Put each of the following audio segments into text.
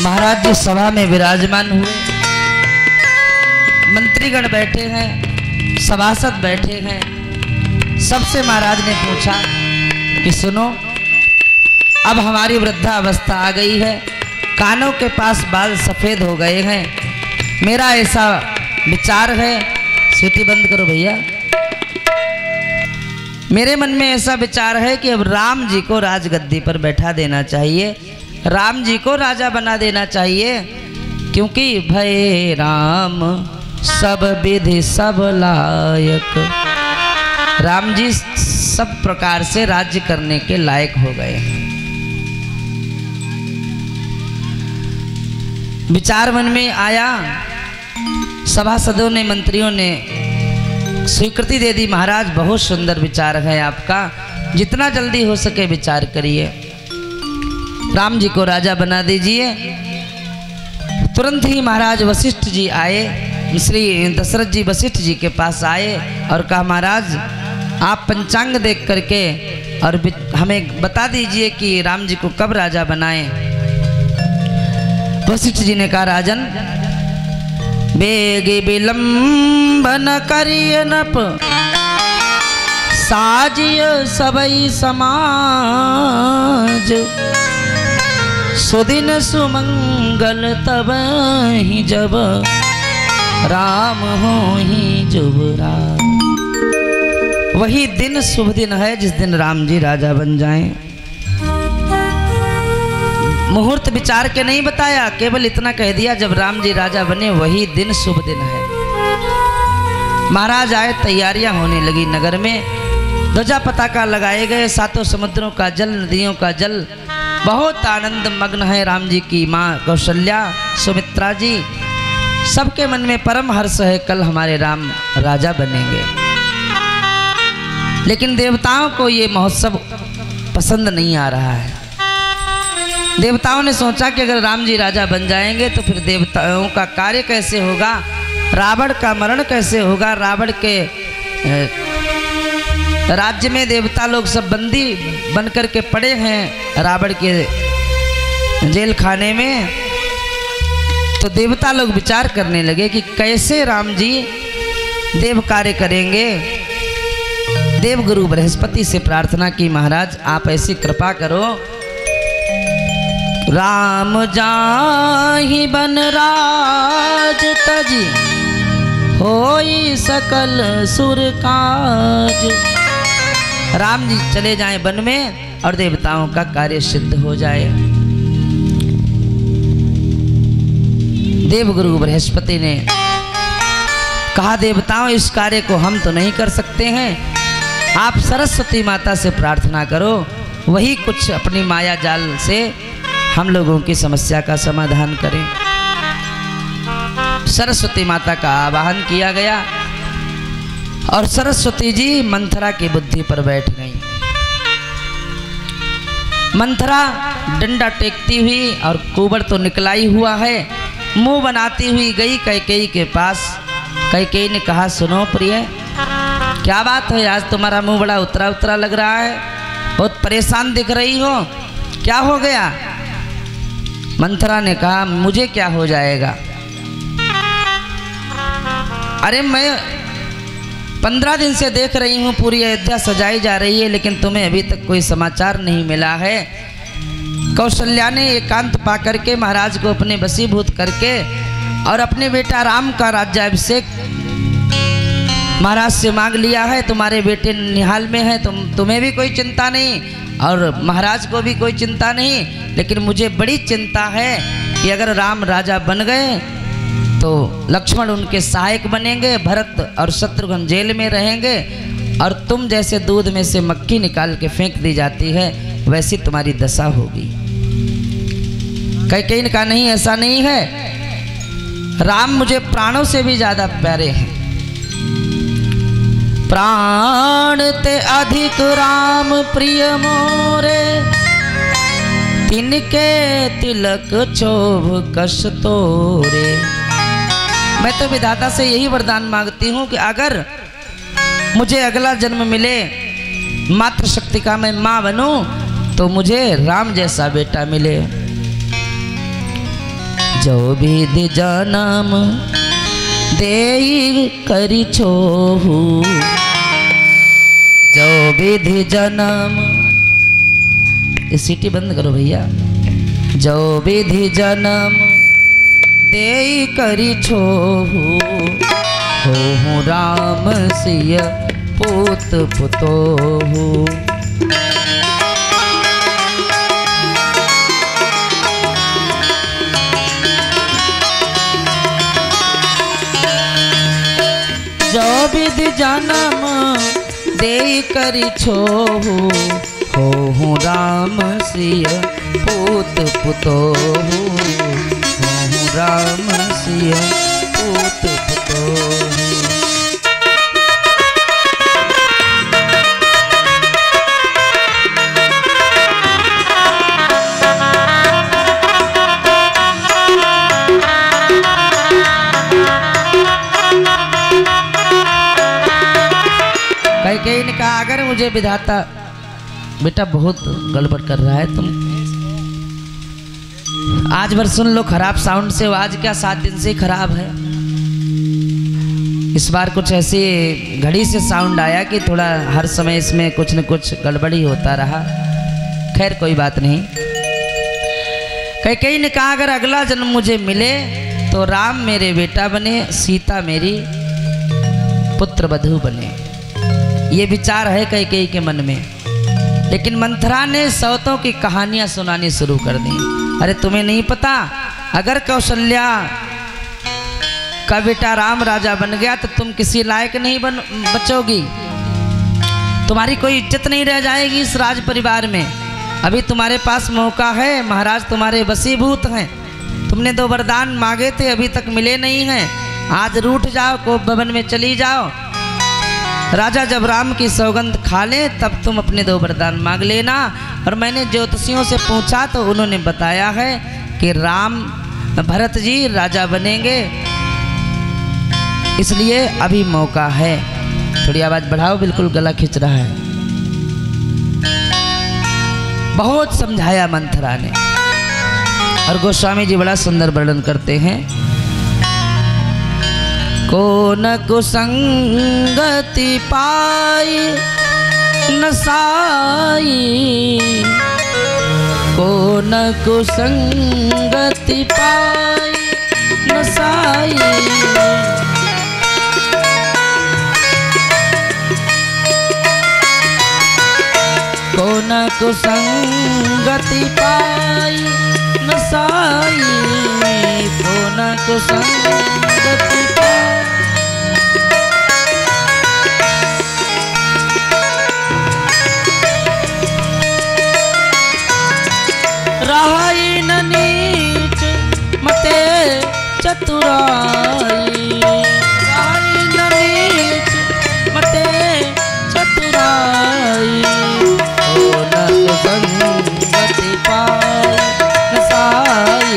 महाराज जी सभा में विराजमान हुए, मंत्रीगण बैठे हैं, सभासद बैठे हैं। सबसे महाराज ने पूछा कि सुनो, अब हमारी वृद्धावस्था आ गई है, कानों के पास बाल सफेद हो गए हैं। मेरा ऐसा विचार है, सीटी बंद करो भैया। मेरे मन में ऐसा विचार है कि अब राम जी को राजगद्दी पर बैठा देना चाहिए, राम जी को राजा बना देना चाहिए, क्योंकि भय राम सब विधि सब लायक, राम जी सब प्रकार से राज्य करने के लायक हो गए हैं। विचार मन में आया, सभासदों ने, मंत्रियों ने स्वीकृति दे दी। महाराज बहुत सुंदर विचार है आपका, जितना जल्दी हो सके विचार करिए, राम जी को राजा बना दीजिए। तुरंत ही महाराज वशिष्ठ जी आए, श्री दशरथ जी वशिष्ठ जी के पास आए और कहा, महाराज आप पंचांग देख करके और हमें बता दीजिए कि राम जी को कब राजा बनाएं। वशिष्ठ जी ने कहा, राजन बेग विलंब न करिय नप, साजिय सबई समाज, सुदिन सुमंगल तब ही जब, राम हो ही जुबराज। वही दिन शुभ दिन है जिस दिन राम जी राजा बन जाएं। मुहूर्त विचार के नहीं बताया, केवल इतना कह दिया जब राम जी राजा बने वही दिन शुभ दिन है। महाराज आए, तैयारियां होने लगी नगर में, ध्वजा पताका लगाए गए, सातों समुद्रों का जल, नदियों का जल, बहुत आनंद मग्न है। राम जी की माँ कौशल्या, सुमित्रा जी, सबके मन में परम हर्ष है, कल हमारे राम राजा बनेंगे। लेकिन देवताओं को ये महोत्सव पसंद नहीं आ रहा है। देवताओं ने सोचा कि अगर राम जी राजा बन जाएंगे तो फिर देवताओं का कार्य कैसे होगा, रावण का मरण कैसे होगा। रावण के राज्य में देवता लोग सब बंदी बनकर के पड़े हैं रावण के जेल खाने में। तो देवता लोग विचार करने लगे कि कैसे राम जी देव कार्य करेंगे। देवगुरु बृहस्पति से प्रार्थना की, महाराज आप ऐसी कृपा करो, राम जाहि बन राज तजी, होई सकल सुर काज। राम जी चले जाएं वन में और देवताओं का कार्य सिद्ध हो जाए। देवगुरु बृहस्पति ने कहा, देवताओं इस कार्य को हम तो नहीं कर सकते हैं, आप सरस्वती माता से प्रार्थना करो, वही कुछ अपनी माया जाल से हम लोगों की समस्या का समाधान करें। सरस्वती माता का आवाहन किया गया और सरस्वती जी मंथरा की बुद्धि पर बैठ गई। मंथरा डंडा टेकती हुई और कुबड़ तो निकला ही हुआ है, मुंह बनाती हुई गई कैकेयी के पास। कैकेयी ने कहा, सुनो प्रिय, क्या बात है, आज तुम्हारा मुंह बड़ा उतरा उतरा लग रहा है, बहुत परेशान दिख रही हो, क्या हो गया। मंथरा ने कहा, मुझे क्या हो जाएगा, अरे मैं 15 दिन से देख रही हूँ पूरी अयोध्या सजाई जा रही है, लेकिन तुम्हें अभी तक कोई समाचार नहीं मिला है। कौशल्या ने एकांत पा करके महाराज को अपने वशीभूत करके और अपने बेटा राम का राज्याभिषेक महाराज से मांग लिया है। तुम्हारे बेटे निहाल में है, तुम्हें भी कोई चिंता नहीं और महाराज को भी कोई चिंता नहीं, लेकिन मुझे बड़ी चिंता है कि अगर राम राजा बन गए तो लक्ष्मण उनके सहायक बनेंगे, भरत और शत्रुघ्न जेल में रहेंगे और तुम जैसे दूध में से मक्खी निकाल के फेंक दी जाती है वैसी तुम्हारी दशा होगी। कैकेयी ने कहा, नहीं ऐसा नहीं है, राम मुझे प्राणों से भी ज्यादा प्यारे हैं, प्राण ते अधिक राम प्रिय मोरे, तिनके तिलक क्षोभ कष तोरे। मैं तो विधाता से यही वरदान मांगती हूँ कि अगर मुझे अगला जन्म मिले, मातृशक्ति का मैं माँ बनूं, तो मुझे राम जैसा बेटा मिले। जो विधि जन्म देई करी छोहू, जो विधि जन्म, ये सीटी बंद करो भैया। जो विधि जन्म देई करी छोहू, हो राम सिय पूत पुतोहू। जो विधि जन्म देई करी छोहू, हो राम सिय पूत पुतोहू, हो राम सिय पूत पुतोहू। कई ने कहा अगर मुझे विधाता बेटा बहुत गड़बड़ कर रहा है, तुम आज भर सुन लो, खराब साउंड से आवाज क्या 7 दिन से खराब है। इस बार कुछ ऐसी घड़ी से साउंड आया कि थोड़ा हर समय इसमें कुछ न कुछ गड़बड़ी होता रहा। खैर कोई बात नहीं। कई ने कहा अगर अगला जन्म मुझे मिले तो राम मेरे बेटा बने, सीता मेरी पुत्र वधू बने। ये विचार है कई के मन में। लेकिन मंथरा ने सौतों की कहानियां सुनानी शुरू कर दी। अरे तुम्हें नहीं पता, अगर कौशल्या का बेटा राम राजा बन गया तो तुम किसी लायक नहीं बचोगी, तुम्हारी कोई इज्जत नहीं रह जाएगी इस राज परिवार में। अभी तुम्हारे पास मौका है, महाराज तुम्हारे वशीभूत हैं। तुमने 2 वरदान मांगे थे, अभी तक मिले नहीं हैं। आज रूठ जाओ, कोप भवन में चली जाओ। राजा जब राम की सौगंध खा ले तब तुम अपने 2 वरदान मांग लेना। और मैंने ज्योतिषियों से पूछा तो उन्होंने बताया है कि राम भरत जी राजा बनेंगे, इसलिए अभी मौका है। थोड़ी आवाज बढ़ाओ, बिल्कुल गला खिंच रहा है। बहुत समझाया मंथरा ने। और गोस्वामी जी बड़ा सुंदर वर्णन करते हैं। को न कुसंगति पाई न साई, को न कुसंगति पाई न साई। को न कुसंगति पाई न साई, को न कुसंगति पाई। रहाई न नीच मते चतुराई, रहाई न नीच मते चतुराई। को न कुसंगति पाई न साई,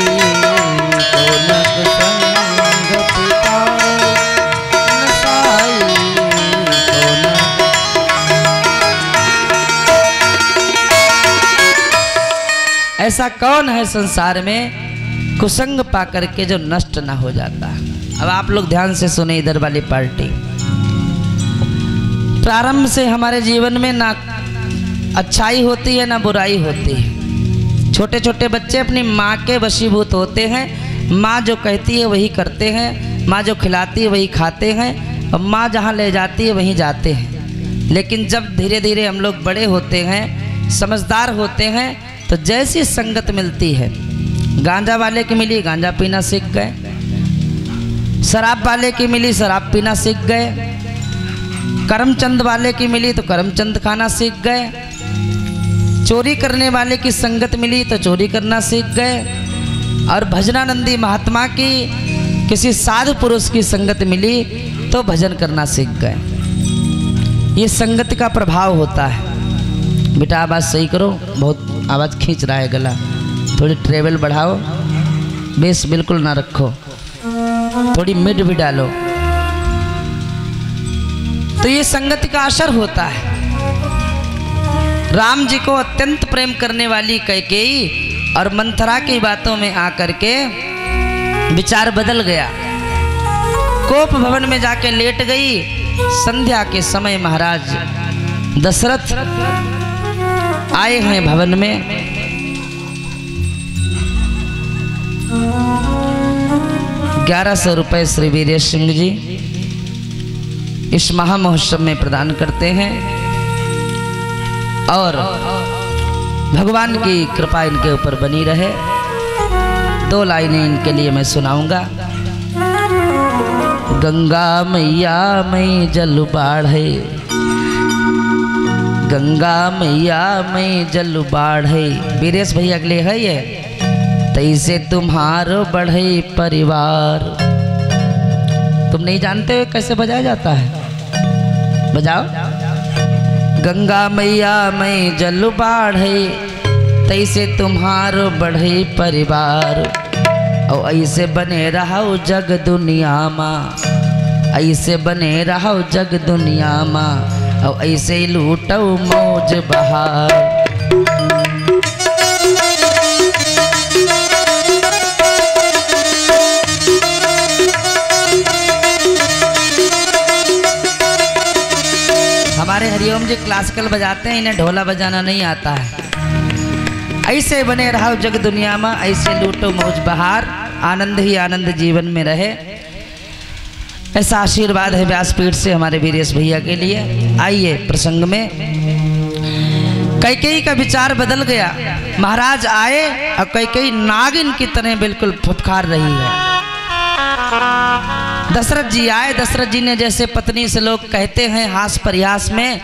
को न कुसंगति पाई न साई, को न। ऐसा कौन है संसार में कुसंग पा करके जो नष्ट ना हो जाता। अब आप लोग ध्यान से सुने इधर वाली पार्टी। प्रारंभ से हमारे जीवन में ना अच्छाई होती है ना बुराई होती है। छोटे छोटे बच्चे अपनी माँ के वशीभूत होते हैं। माँ जो कहती है वही करते हैं, माँ जो खिलाती है वही खाते हैं, और माँ जहाँ ले जाती है वहीं जाते हैं। लेकिन जब धीरे धीरे हम लोग बड़े होते हैं, समझदार होते हैं, तो जैसी संगत मिलती है, गांजा वाले की मिली गांजा पीना सीख गए, शराब वाले की मिली शराब पीना सीख गए, करमचंद वाले की मिली तो करमचंद खाना सीख गए, चोरी करने वाले की संगत मिली तो चोरी करना सीख गए, और भजनानंदी महात्मा की किसी साधु पुरुष की संगत मिली तो भजन करना सीख गए। ये संगत का प्रभाव होता है। बेटा आवाज़ सही करो, बहुत आवाज़ खींच रहा है गला। थोड़ी ट्रेवल बढ़ाओ, बेस बिल्कुल ना रखो, थोड़ी मिड भी डालो। तो ये संगति का असर होता है। राम जी को अत्यंत प्रेम करने वाली कैकेयी और मंथरा की बातों में आकर के विचार बदल गया। कोप भवन में जाके लेट गई। संध्या के समय महाराज दशरथ आए हैं भवन में। 1100 रुपये श्री वीर सिंह जी इस महामहोत्सव में प्रदान करते हैं और भगवान की कृपा इनके ऊपर बनी रहे। 2 लाइनें इनके लिए मैं सुनाऊंगा। गंगा मैया मैं जल बाढ़े, गंगा मैया मैं जल बाढ़े। वीरेश भैया के लिए है ये। तैसे तुम्हारो बढ़े परिवार। तुम नहीं जानते हो कैसे बजाया जाता है? बजाओ। गंगा मैया मैं जल बाढ़े, तैसे तुम्हारो बढ़े परिवार। और ऐसे बने रहो जग दुनिया माँ, ऐसे बने रहो जग दुनिया माँ। और ऐसे लूटो मौज बहार। हमारे हरिओम जी क्लासिकल बजाते हैं, इन्हें ढोला बजाना नहीं आता है। ऐसे बने रहो जग दुनिया में, ऐसे लूटो मौज बहार। आनंद ही आनंद जीवन में रहे, ऐसा आशीर्वाद है व्यासपीठ से हमारे वीरेश भैया के लिए। आइए प्रसंग में। कैकेयी का विचार बदल गया। महाराज आए और कैकेयी नागिन की तरह बिल्कुल फुफकार रही है। दशरथ जी आए। दशरथ जी ने जैसे पत्नी से लोग कहते हैं हास परिहास में,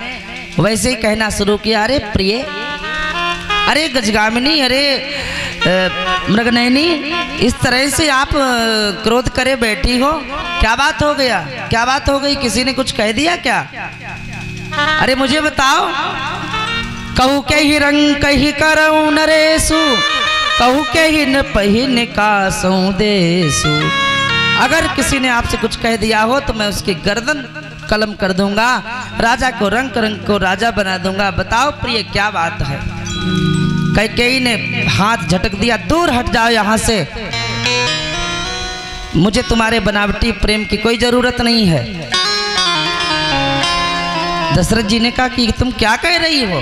वैसे ही कहना शुरू किया। अरे प्रिय, अरे गजगामिनी, अरे मृगनयनी, इस तरह से आप क्रोध करे बैठी हो, क्या बात हो गया? क्या बात हो गई? किसी ने कुछ कह दिया क्या? अरे मुझे बताओ। कहू के ही रंग कही करऊ नरेशु, कहू के ही न पहिन कासू देसु। अगर किसी ने आपसे कुछ कह दिया हो तो मैं उसकी गर्दन कलम कर दूंगा, राजा को रंग रंग को राजा बना दूंगा। बताओ प्रिय क्या बात है? कैकेयी ने हाथ झटक दिया। दूर हट जाओ यहाँ से, मुझे तुम्हारे बनावटी प्रेम की कोई जरूरत नहीं है। दशरथ जी ने कहा कि तुम क्या कह रही हो?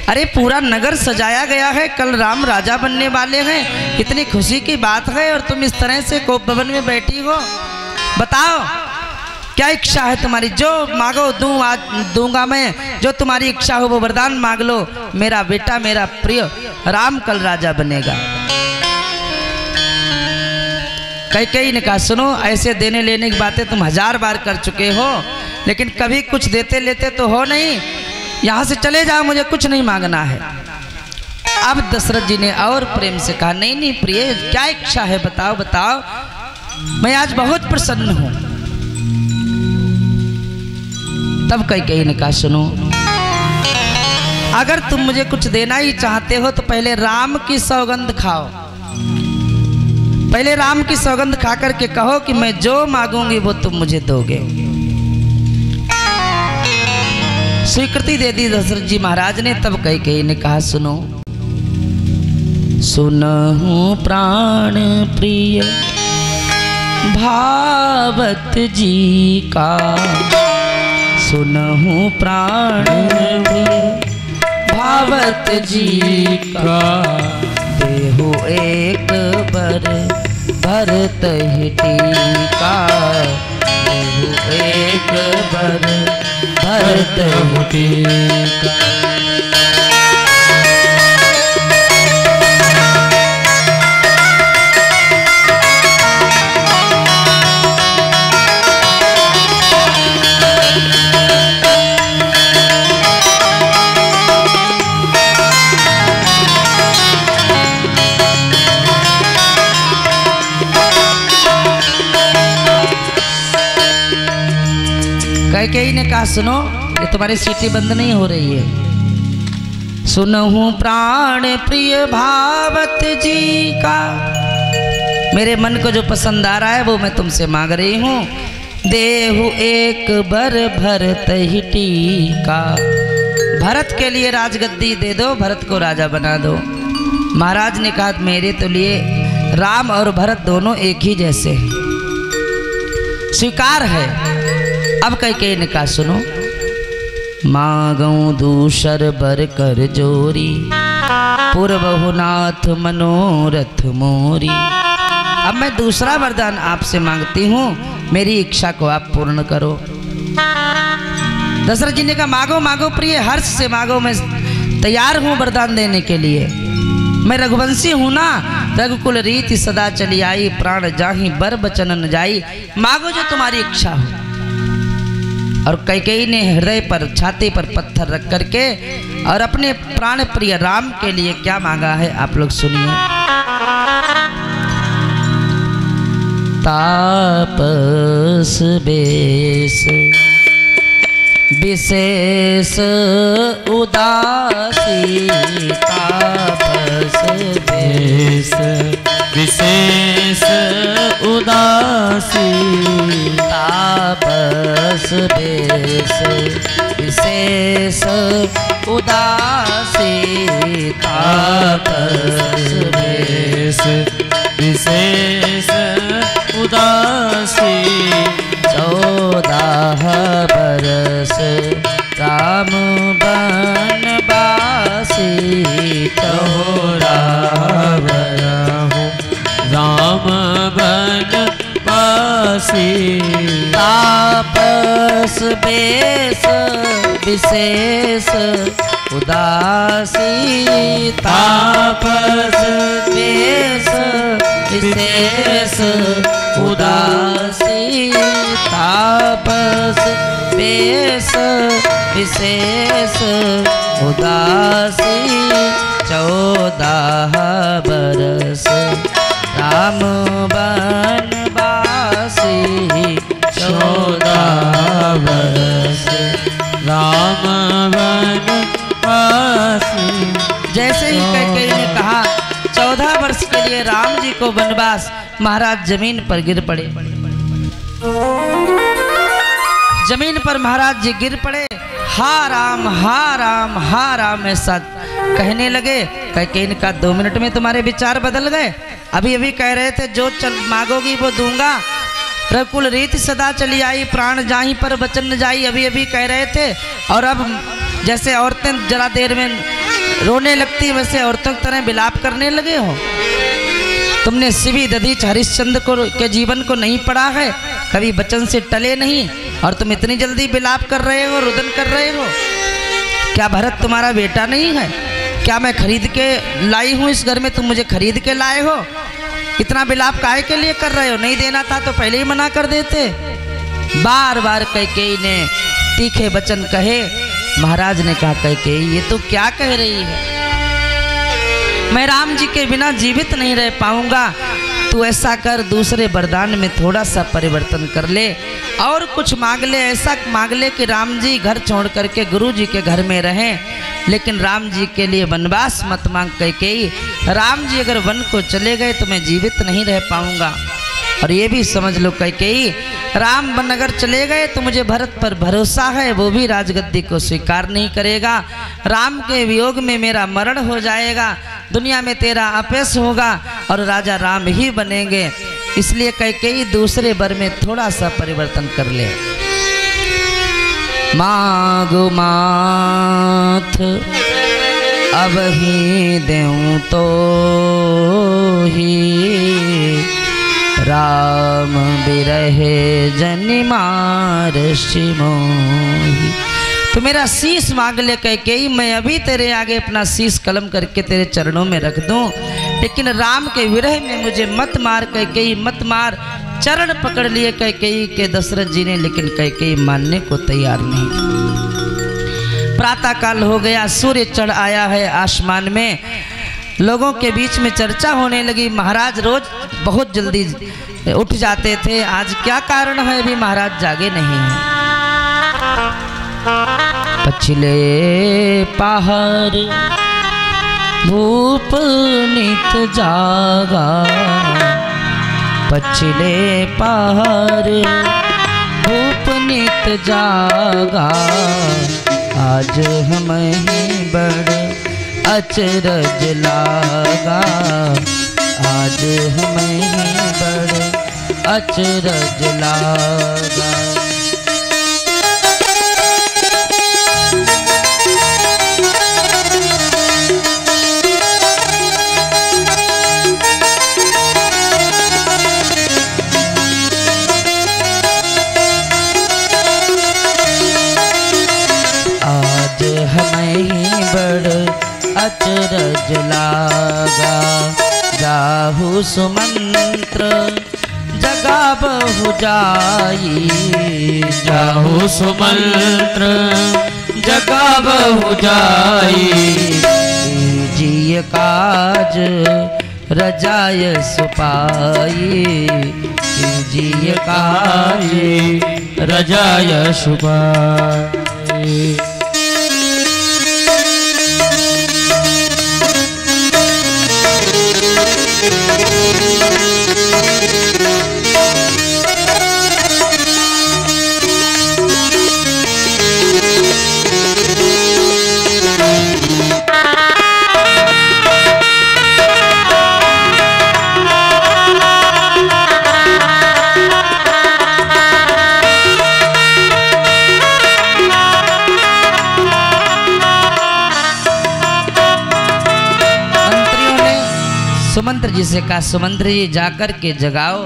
अरे पूरा नगर सजाया गया है, कल राम राजा बनने वाले हैं, कितनी खुशी की बात है, और तुम इस तरह से कोप भवन में बैठी हो। बताओ क्या इच्छा है तुम्हारी? जो मांगो दूंगा मैं। जो तुम्हारी इच्छा हो वो वरदान मांग लो। मेरा बेटा, मेरा प्रिय राम कल राजा बनेगा। कैकेयी ने कहा सुनो, ऐसे देने लेने की बातें तुम 1000 बार कर चुके हो, लेकिन कभी कुछ देते लेते तो हो नहीं। यहाँ से चले जाओ, मुझे कुछ नहीं मांगना है। अब दशरथ जी ने और प्रेम से कहा नहीं नहीं प्रिय, क्या इच्छा है? बताओ बताओ, मैं आज बहुत प्रसन्न हूँ। तब कैकेयी ने कहा सुनो, अगर तुम मुझे कुछ देना ही चाहते हो तो पहले राम की सौगंध खाओ। पहले राम की सौगंध खा करके कहो कि मैं जो मांगूंगी वो तुम मुझे दोगे। स्वीकृति दे दी दशरथ जी महाराज ने। तब कैकेयी ने कहा सुनो, सुनहु प्राण प्रिय भावत जी का, सुनहु प्राण प्रिय भावत जी का। देहु एक बर भरत ही टीका, देहु एक बर भरत ही टीका। कैकेयी ने कहा सुनो, ये तुम्हारी सीटी बंद नहीं हो रही है। सुनहु प्राण प्रिय भावत जी का, मेरे मन को जो पसंद आ रहा है वो मैं तुमसे मांग रही हूँ। देहु एक बर भरत ही टीका, भरत के लिए राजगद्दी दे दो, भरत को राजा बना दो। महाराज ने कहा मेरे तो लिए राम और भरत दोनों एक ही जैसे हैं, स्वीकार है। अब कैकेयी ने कहा सुनो, मांगऊं दूसर बर कर जोरी, पूर्वहु नाथ मनोरथ मोरी। अब मैं दूसरा वरदान आपसे मांगती हूँ, मेरी इच्छा को आप पूर्ण करो। दशरथ जी ने कहा मांगो मांगो प्रिय, हर्ष से मांगो, मैं तैयार हूँ वरदान देने के लिए। मैं रघुवंशी हूँ ना, रघुकुल रीति सदा चली आई, प्राण जाहि बर बचन न जाई। मांगो जो तुम्हारी इच्छा हो। और कैकेयी ने हृदय पर, छाती पर पत्थर रख करके और अपने प्राण प्रिय राम के लिए क्या मांगा है आप लोग सुनिए। तापस बेस विशेष उदासी, तापस बेस विशेष उदासी, तापस बेस विशेष उदासी, तापस बेस विशेष उदासी। 14 बरस राम बनवासी, 14 बरस राम बनवासी। तापस बेस विशेष उदासी, तापस बेस विशेष उदासी, तापस बेस विशेष उदासी। 14 बरस राम बनवासी, 14 बरस राम बनवासी। जैसे ही कैकेयी ने कहा 14 वर्ष के लिए राम जी को वनवास, महाराज जमीन पर गिर पड़े। जमीन पर महाराज जी गिर पड़े, हा राम हा राम हा राम ऐसा कहने लगे। कैकेयी ने कहा 2 मिनट में तुम्हारे विचार बदल गए। अभी अभी कह रहे थे जो चल मांगोगी वो दूंगा, रघुकुल रीति सदा चली आई, प्राण जाहि पर वचन न जाई, अभी अभी कह रहे थे। और अब जैसे औरतें जरा देर में रोने लगती वैसे औरतों की तरह विलाप करने लगे हो। तुमने शिवी दधीच हरिश्चंद्र को के जीवन को नहीं पढ़ा है, कभी वचन से टले नहीं, और तुम इतनी जल्दी विलाप कर रहे हो, रुदन कर रहे हो। क्या भरत तुम्हारा बेटा नहीं है? क्या मैं खरीद के लाई हूँ इस घर में, तुम मुझे खरीद के लाए हो? इतना विलाप काहे के लिए कर रहे हो? नहीं देना था तो पहले ही मना कर देते। बार बार कैकेयी ने तीखे वचन कहे। महाराज ने कहा कैकेयी ये तो क्या कह रही है, मैं राम जी के बिना जीवित नहीं रह पाऊंगा। तू ऐसा कर, दूसरे वरदान में थोड़ा सा परिवर्तन कर ले और कुछ मांग ले। ऐसा मांग ले कि राम जी घर छोड़ करके गुरु जी के घर में रहें, लेकिन राम जी के लिए वनवास मत मांग कैकेयी। राम जी अगर वन को चले गए तो मैं जीवित नहीं रह पाऊंगा। और ये भी समझ लो कैकेयी, राम वन अगर चले गए तो मुझे भरत पर भरोसा है, वो भी राजगद्दी को स्वीकार नहीं करेगा। राम के वियोग में मेरा मरण हो जाएगा, दुनिया में तेरा अपयश होगा और राजा राम ही बनेंगे। इसलिए कैकेयी दूसरे वर में थोड़ा सा परिवर्तन कर ले। मांगो माथ अब ही देऊं तो ही, राम बिरहे जनि मार मोही। तो मेरा शीश मांग ले कैकेयी, मैं अभी तेरे आगे अपना शीश कलम करके तेरे चरणों में रख दूं, लेकिन राम के विरह में मुझे मत मार कैकेयी, मत मार। चरण पकड़ लिए कैकेयी के दशरथ जी ने, लेकिन कैकेयी मानने को तैयार नहीं। प्रातः काल हो गया, सूर्य चढ़ आया है आसमान में, लोगों के बीच में चर्चा होने लगी। महाराज रोज बहुत जल्दी उठ जाते थे, आज क्या कारण है अभी महाराज जागे नहीं हैं। पछले पहर भूप नित जागा, पछले पहर भूप नित जागा, आज हमें बड़ अचरज लागा, आज हमें बड़े अचरज लागा। हमें बड़ अचरज लागा। जाहु सुमंत्र जगा बहु जाई। जाहु सुमंत्र जगा बहु जाई। कीजिए काज रजाय सुपाई। कीजिए काज रजाय सुपाई। सुमंत्र जी से कहा, सुमंत्र जी जाकर के जगाओ,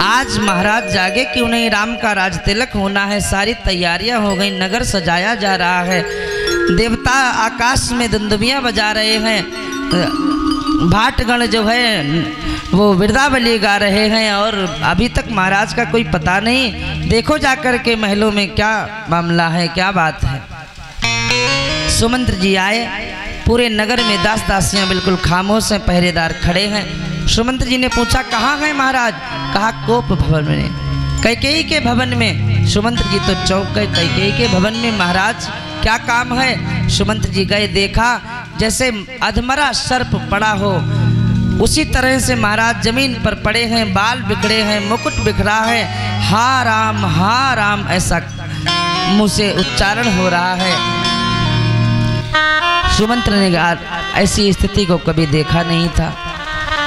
आज महाराज जागे क्यों नहीं? राम का राज तिलक होना है, सारी तैयारियां हो गई, नगर सजाया जा रहा है, देवता आकाश में दुंदुबियां बजा रहे हैं, भाटगण जो है वो वृंदावली गा रहे हैं और अभी तक महाराज का कोई पता नहीं। देखो जाकर के महलों में क्या मामला है, क्या बात है। सुमंत्र जी आए, पूरे नगर में दास दासियां बिल्कुल खामोश हैं, पहरेदार खड़े हैं। सुमंत्र जी ने पूछा, कहाँ हैं महाराज? कहा, कोप भवन में, कैकेयी के भवन में। सुमंत्र जी तो चौंक गए, कैकेयी के भवन में महाराज, क्या काम है? सुमंत्र जी गए, देखा जैसे अधमरा सर्प पड़ा हो उसी तरह से महाराज जमीन पर पड़े हैं, बाल बिखरे हैं, मुकुट बिखरा है, हा राम ऐसा मुंह से उच्चारण हो रहा है। सुमंत्र ने कहा, ऐसी स्थिति को कभी देखा नहीं था,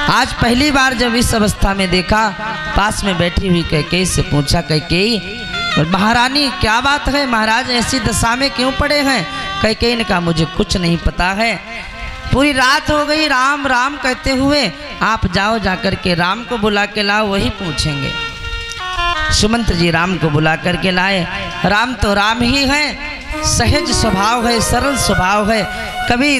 आज पहली बार जब इस अवस्था में देखा। पास में बैठी हुई कैकेयी से पूछा, कैकेयी महारानी क्या बात है, महाराज ऐसी दशा में क्यों पड़े हैं? कैकेयी ने कहा, मुझे कुछ नहीं पता है, पूरी रात हो गई राम राम कहते हुए, आप जाओ जाकर के राम को बुला के लाओ, वही पूछेंगे। सुमंत्र जी राम को बुला करके लाए। राम तो राम ही है, सहज स्वभाव है, सरल स्वभाव है, कभी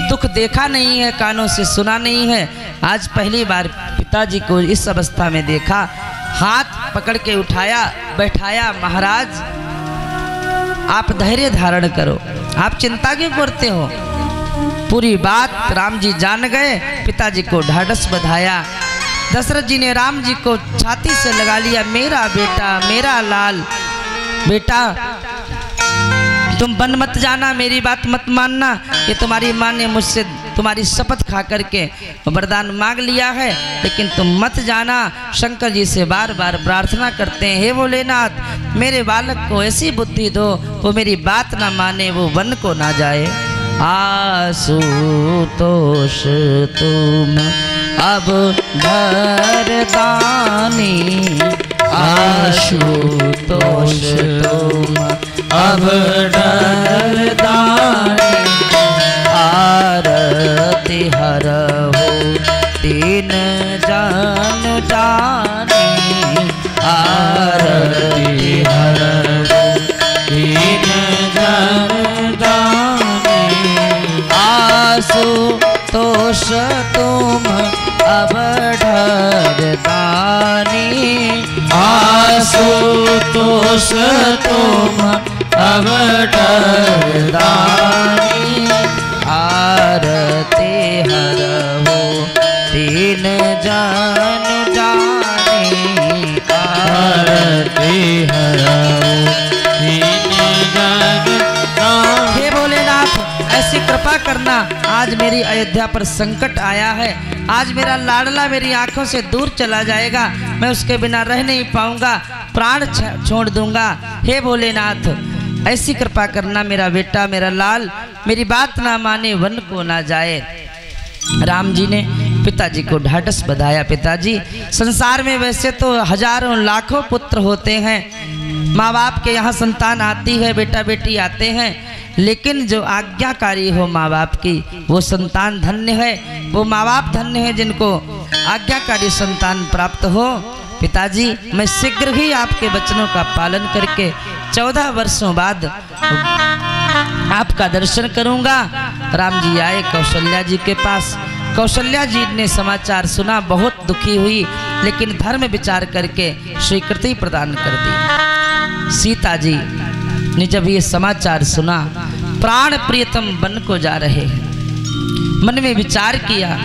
दुख देखा नहीं है, कानों से सुना नहीं है। आज पहली बार पिताजी को इस अवस्था में देखा, हाथ पकड़ के उठाया, बैठाया, महाराज आप धैर्य धारण करो, आप चिंता क्यों करते हो? पूरी बात राम जी जान गए, पिताजी को ढाढ़स बधाया। दशरथ जी ने राम जी को छाती से लगा लिया, मेरा बेटा, मेरा लाल बेटा, तुम वन मत जाना, मेरी बात मत मानना, ये तुम्हारी माँ ने मुझसे तुम्हारी शपथ खा करके वरदान मांग लिया है, लेकिन तुम मत जाना। शंकर जी से बार बार प्रार्थना करते हैं, हे भोलेनाथ मेरे बालक को ऐसी बुद्धि दो, वो मेरी बात ना माने, वो वन को ना जाए। आशुतोष तुम अब धरदानी, आशुतोष तुम अब डरदानी, आरती हरहु तीन जन जानी, आरती हरहु तीन जन जानी। आशुतोष तुम अब डरदानी, आशुतोष तुम अब डरदानी, आरती हरहु तीन जन जानी, आरती हरहु तीन जन जानी। हे भोलेनाथ ऐसी कृपा करना, आज मेरी अयोध्या पर संकट आया है, आज मेरा लाडला मेरी आंखों से दूर चला जाएगा, मैं उसके बिना रह नहीं पाऊंगा, प्राण छोड़ दूंगा। हे भोलेनाथ ऐसी कृपा करना, मेरा बेटा मेरा लाल मेरी बात ना माने, वन को ना जाए। राम जी ने पिताजी को ढाढ़स बधाया। पिताजी, संसार में वैसे तो हजारों लाखों पुत्र होते हैं, माँ बाप के यहाँ संतान आती है, बेटा बेटी आते हैं, लेकिन जो आज्ञाकारी हो माँ बाप की वो संतान धन्य है, वो माँ बाप धन्य है जिनको आज्ञाकारी संतान प्राप्त हो। पिताजी, मैं शीघ्र ही आपके वचनों का पालन करके 14 वर्षों बाद आपका दर्शन करूंगा। राम जी आए कौशल्या जी के पास। कौशल्या जी ने समाचार सुना, बहुत दुखी हुई, लेकिन धर्म विचार करके स्वीकृति प्रदान कर दी। सीता जी ने जब ये समाचार सुना, प्राण प्रियतम वन को जा रहे हैं, मन में विचार किया,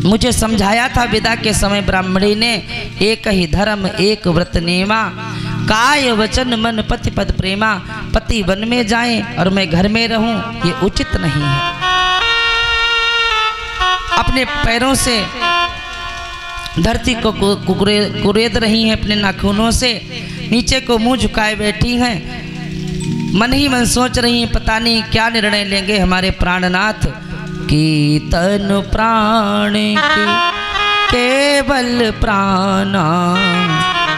मुझे समझाया था विदा के समय ब्राह्मणी ने, एक ही धर्म एक व्रत नेमा, काय वचन मन पति पद प्रेमा। पति वन में जाए और मैं घर में रहूं, ये उचित नहीं है। अपने पैरों से धरती को कुरेद रही हैं, अपने नाखूनों से नीचे को मुंह झुकाए बैठी हैं, मन ही मन सोच रही हैं पता नहीं क्या निर्णय लेंगे हमारे प्राणनाथ। की तन प्राण की केवल प्राणा,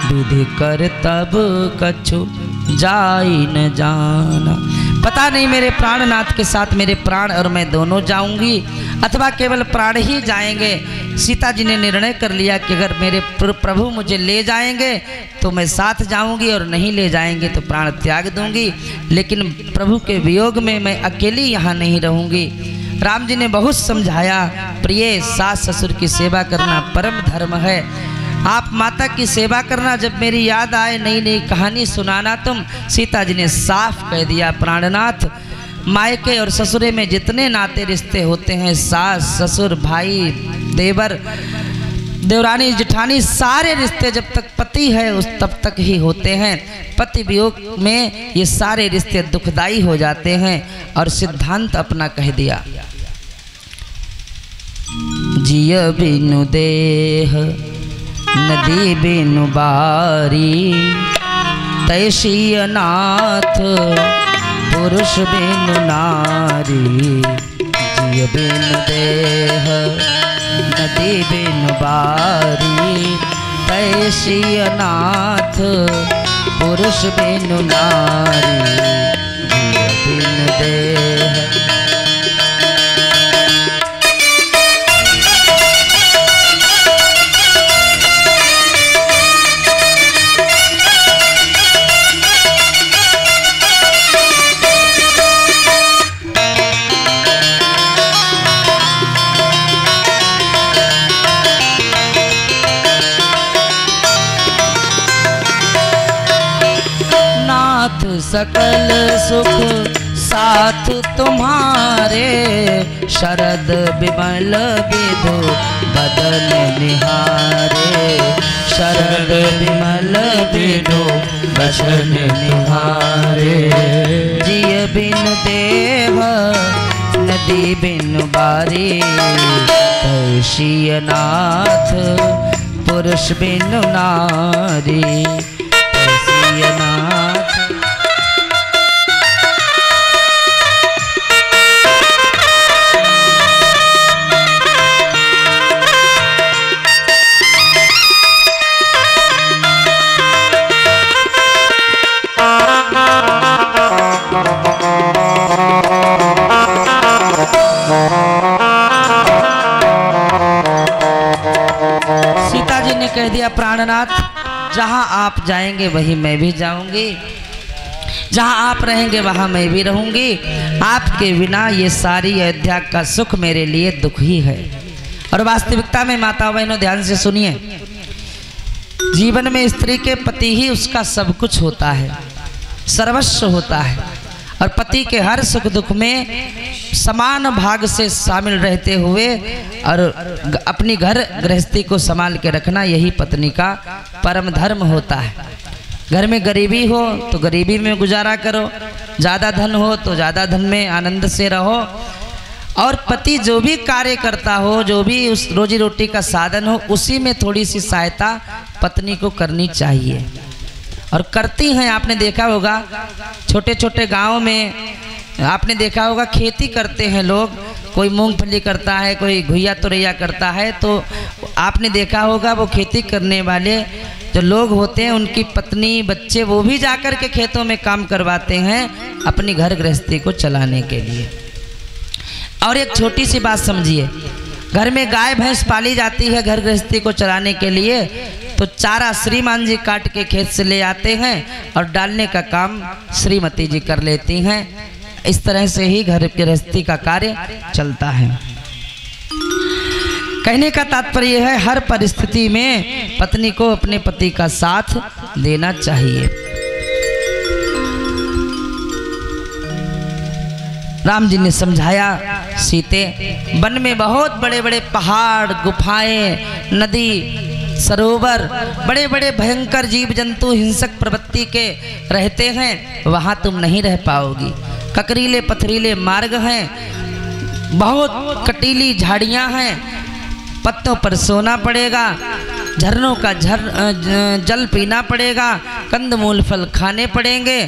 विधि कर तब कछु जाई न जाना। पता नहीं मेरे प्राणनाथ के साथ मेरे प्राण और मैं दोनों जाऊंगी अथवा केवल प्राण ही जाएंगे। सीता जी ने निर्णय कर लिया कि अगर मेरे प्रभु मुझे ले जाएंगे तो मैं साथ जाऊंगी और नहीं ले जाएंगे तो प्राण त्याग दूंगी, लेकिन प्रभु के वियोग में मैं अकेली यहाँ नहीं रहूंगी। राम जी ने बहुत समझाया, प्रिय सास ससुर की सेवा करना परम धर्म है, आप माता की सेवा करना, जब मेरी याद आए नई नई कहानी सुनाना तुम। सीता जी ने साफ कह दिया, प्राणनाथ, मायके और ससुरे में जितने नाते रिश्ते होते हैं, सास ससुर भाई देवर देवरानी जेठानी, सारे रिश्ते जब तक पति है उस तब तक ही होते हैं। पति वियोग में ये सारे रिश्ते दुखदाई हो जाते हैं। और सिद्धांत अपना कह दिया, जिय बिनु देह नदी बिनु बारी, तैसी अनाथ पुरुष बिनु नारी। जिय बिनु देह नदी बिनु बारी, तैसी अनाथ पुरुष बिनु नारी। जिय बिनु देह सकल सुख साथ तुम्हारे, शरद विमल विधु बदन निहारे। शरद विमल विधु बदन निहारे। जिय बिन देव नदी बिन बारी, तैसी अनाथ पुरुष बिन नारी। तैसी अनाथ कह दिया, प्राणनाथ, जहां आप जाएंगे वहीं मैं भी जाऊंगी, जहां आप रहेंगे वहां मैं भी रहूंगी। आपके बिना ये सारी अयोध्या का सुख मेरे लिए दुख ही है। और वास्तविकता में माता बहनों ध्यान से सुनिए, जीवन में स्त्री के पति ही उसका सब कुछ होता है, सर्वस्व होता है। और पति के हर सुख दुख में समान भाग से शामिल रहते हुए और अपनी घर गृहस्थी को संभाल के रखना, यही पत्नी का परम धर्म होता है। घर में गरीबी हो तो गरीबी में गुजारा करो, ज़्यादा धन हो तो ज़्यादा धन में आनंद से रहो। और पति जो भी कार्य करता हो, जो भी उस रोजी रोटी का साधन हो, उसी में थोड़ी सी सहायता पत्नी को करनी चाहिए। और करती हैं, आपने देखा होगा छोटे छोटे गांव में आपने देखा होगा खेती करते हैं लोग, कोई मूंगफली करता है, कोई घुइया तुरैया करता है, तो आपने देखा होगा वो खेती करने वाले जो लोग होते हैं उनकी पत्नी बच्चे वो भी जाकर के खेतों में काम करवाते हैं अपनी घर गृहस्थी को चलाने के लिए। और एक छोटी सी बात समझिए, घर में गाय भैंस पाली जाती है घर गृहस्थी को चलाने के लिए, तो चारा श्रीमान जी काट के खेत से ले आते हैं और डालने का काम श्रीमती जी कर लेती हैं। इस तरह से ही घर गृहस्थी का कार्य चलता है। कहने का तात्पर्य है हर परिस्थिति में पत्नी को अपने पति का साथ देना चाहिए। राम जी ने समझाया, सीते वन में बहुत बड़े बड़े पहाड़, गुफाएं, नदी, सरोवर, बड़े बड़े भयंकर जीव जंतु हिंसक प्रवृत्ति के रहते हैं, वहाँ तुम नहीं रह पाओगी। ककरीले पथरीले मार्ग हैं, बहुत कटीली झाड़ियाँ हैं, पत्तों पर सोना पड़ेगा, झरनों का जल पीना पड़ेगा, कंदमूल फल खाने पड़ेंगे,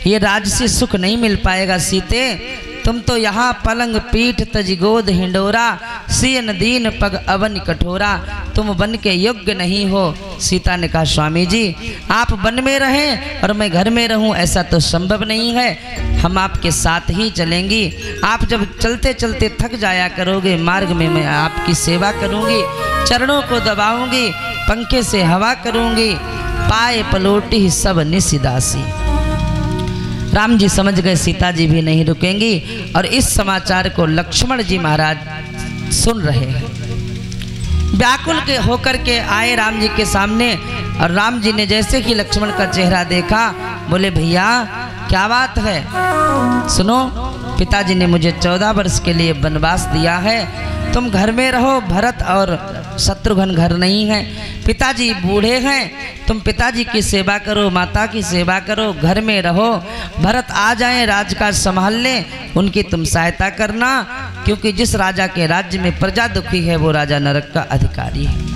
ये राजसी सुख नहीं मिल पाएगा सीते। तुम तो यहाँ पलंग पीठ तज गोद हिंडोरा, सियन दीन पग अवन कठोरा, तुम वन के योग्य नहीं हो। सीता ने कहा, स्वामी जी आप वन में रहें और मैं घर में रहूं, ऐसा तो संभव नहीं है, हम आपके साथ ही चलेंगी। आप जब चलते चलते थक जाया करोगे, मार्ग में मैं आपकी सेवा करूंगी, चरणों को दबाऊंगी, पंखे से हवा करूंगी, पाए पलोटी सब निसिदासी। राम जी समझ गए सीता जी भी नहीं रुकेंगी, और इस समाचार को लक्ष्मण जी महाराज सुन रहे हैं। व्याकुल के होकर के आए राम जी के सामने, और राम जी ने जैसे ही लक्ष्मण का चेहरा देखा, बोले भैया क्या बात है, सुनो पिताजी ने मुझे 14 वर्ष के लिए वनवास दिया है, तुम घर में रहो, भरत और शत्रुघ्न घर नहीं है, पिताजी बूढ़े हैं, तुम पिताजी की सेवा करो, माता की सेवा करो, घर में रहो, भरत आ जाएं राजकाज संभाल लें, उनकी तुम सहायता करना, क्योंकि जिस राजा के राज्य में प्रजा दुखी है वो राजा नरक का अधिकारी है।